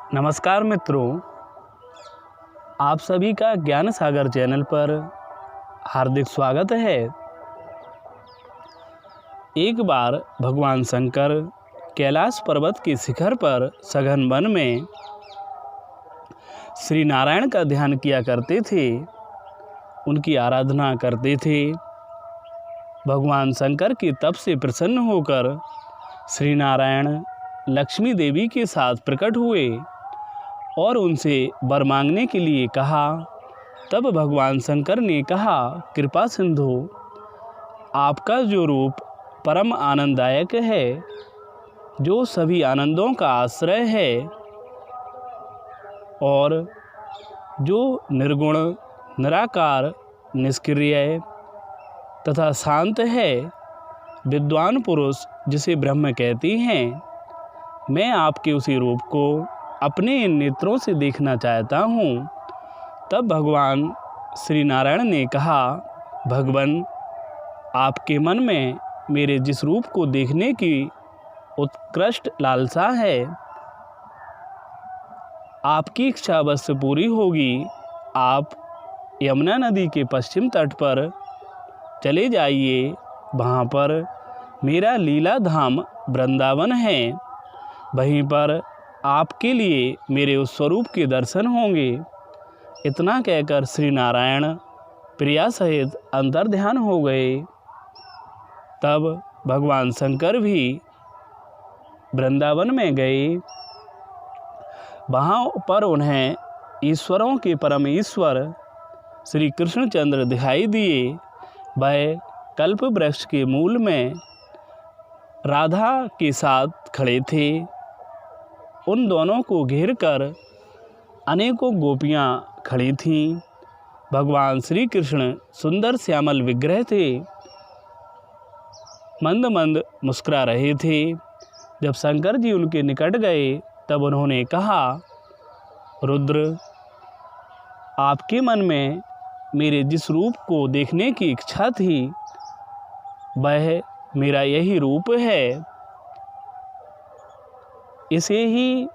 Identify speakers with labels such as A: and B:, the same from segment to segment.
A: नमस्कार मित्रों, आप सभी का ज्ञान सागर चैनल पर हार्दिक स्वागत है। एक बार भगवान शंकर कैलाश पर्वत के शिखर पर सघन वन में श्री नारायण का ध्यान किया करते थे, उनकी आराधना करते थे। भगवान शंकर के तप से प्रसन्न होकर श्री नारायण लक्ष्मी देवी के साथ प्रकट हुए और उनसे वर मांगने के लिए कहा। तब भगवान शंकर ने कहा, कृपा सिंधु, आपका जो रूप परम आनंददायक है, जो सभी आनंदों का आश्रय है और जो निर्गुण, निराकार, निष्क्रिय तथा शांत है, विद्वान पुरुष जिसे ब्रह्म कहती हैं, मैं आपके उसी रूप को अपने इन नेत्रों से देखना चाहता हूँ। तब भगवान श्री नारायण ने कहा, भगवान, आपके मन में मेरे जिस रूप को देखने की उत्कृष्ट लालसा है, आपकी इच्छा अवश्य पूरी होगी। आप यमुना नदी के पश्चिम तट पर चले जाइए, वहाँ पर मेरा लीला धाम वृंदावन है। वहीं पर आपके लिए मेरे उस स्वरूप के दर्शन होंगे। इतना कहकर श्री नारायण प्रिया सहित अंतर्ध्यान हो गए। तब भगवान शंकर भी वृंदावन में गए। वहाँ पर उन्हें ईश्वरों के परम ईश्वर श्री कृष्णचंद्र दिखाई दिए। वह कल्प वृक्ष के मूल में राधा के साथ खड़े थे। उन दोनों को घेर कर अनेकों गोपियाँ खड़ी थीं। भगवान श्री कृष्ण सुंदर श्यामल विग्रह थे, मंद मंद मुस्कुरा रहे थे। जब शंकर जी उनके निकट गए तब उन्होंने कहा, रुद्र, आपके मन में मेरे जिस रूप को देखने की इच्छा थी, वह मेरा यही रूप है। इसे ही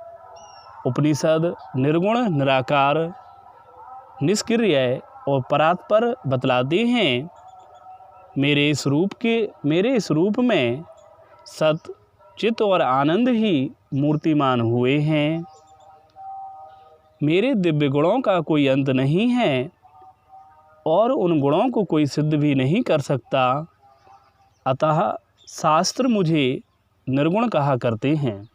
A: उपनिषद निर्गुण, निराकार, निष्क्रिय और परात्पर बतलाते हैं। मेरे इस रूप में सत, चित और आनंद ही मूर्तिमान हुए हैं। मेरे दिव्य गुणों का कोई अंत नहीं है और उन गुणों को कोई सिद्ध भी नहीं कर सकता। अतः शास्त्र मुझे निर्गुण कहा करते हैं।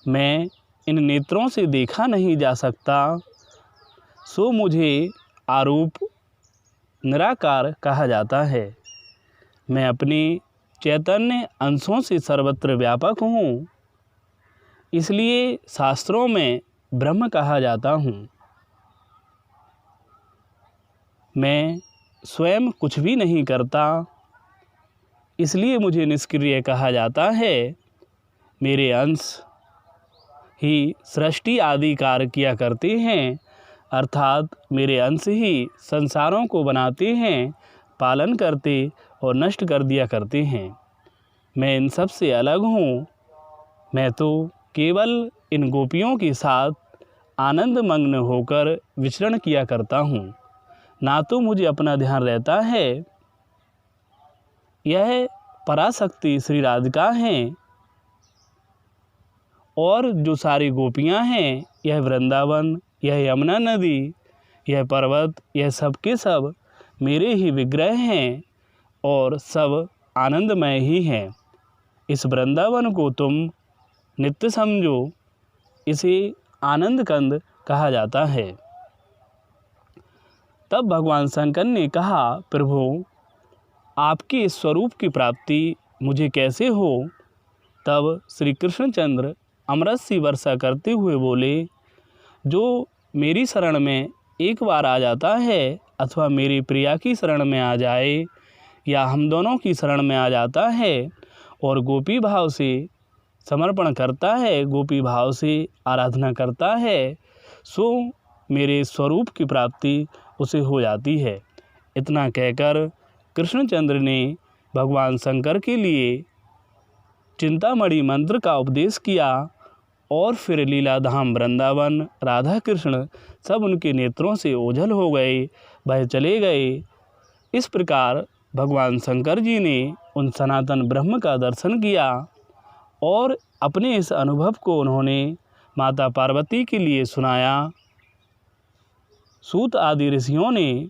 A: मैं इन नेत्रों से देखा नहीं जा सकता, सो मुझे आरूप निराकार कहा जाता है। मैं अपने चैतन्य अंशों से सर्वत्र व्यापक हूँ, इसलिए शास्त्रों में ब्रह्म कहा जाता हूँ। मैं स्वयं कुछ भी नहीं करता, इसलिए मुझे निष्क्रिय कहा जाता है। मेरे अंश ही सृष्टि आदि कार्य किया करते हैं, अर्थात मेरे अंश ही संसारों को बनाते हैं, पालन करते और नष्ट कर दिया करते हैं। मैं इन सब से अलग हूँ। मैं तो केवल इन गोपियों के साथ आनंद मग्न होकर विचरण किया करता हूँ, ना तो मुझे अपना ध्यान रहता है। यह पराशक्ति श्री राधिका हैं और जो सारी गोपियाँ हैं, यह वृंदावन, यह यमुना नदी, यह पर्वत, यह सब के सब मेरे ही विग्रह हैं और सब आनंदमय ही हैं। इस वृंदावन को तुम नित्य समझो, इसे आनंद कंद कहा जाता है। तब भगवान शंकर ने कहा, प्रभु, आपके इस स्वरूप की प्राप्ति मुझे कैसे हो? तब श्री कृष्णचंद्र अमृत सी वर्षा करते हुए बोले, जो मेरी शरण में एक बार आ जाता है अथवा मेरी प्रिया की शरण में आ जाए या हम दोनों की शरण में आ जाता है और गोपी भाव से समर्पण करता है, गोपी भाव से आराधना करता है, सो मेरे स्वरूप की प्राप्ति उसे हो जाती है। इतना कहकर कृष्णचंद्र ने भगवान शंकर के लिए चिंतामणि मंत्र का उपदेश किया और फिर लीला धाम वृंदावन राधा कृष्ण सब उनके नेत्रों से ओझल हो गए, वह चले गए। इस प्रकार भगवान शंकर जी ने उन सनातन ब्रह्म का दर्शन किया और अपने इस अनुभव को उन्होंने माता पार्वती के लिए सुनाया। सूत आदि ऋषियों ने,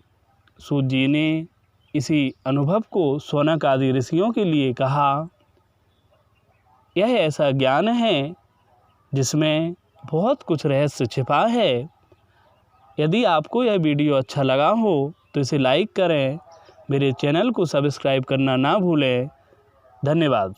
A: सूत जी ने इसी अनुभव को शौनक आदि ऋषियों के लिए कहा। यह ऐसा ज्ञान है जिसमें बहुत कुछ रहस्य छिपा है। यदि आपको यह वीडियो अच्छा लगा हो तो इसे लाइक करें, मेरे चैनल को सब्सक्राइब करना ना भूलें। धन्यवाद।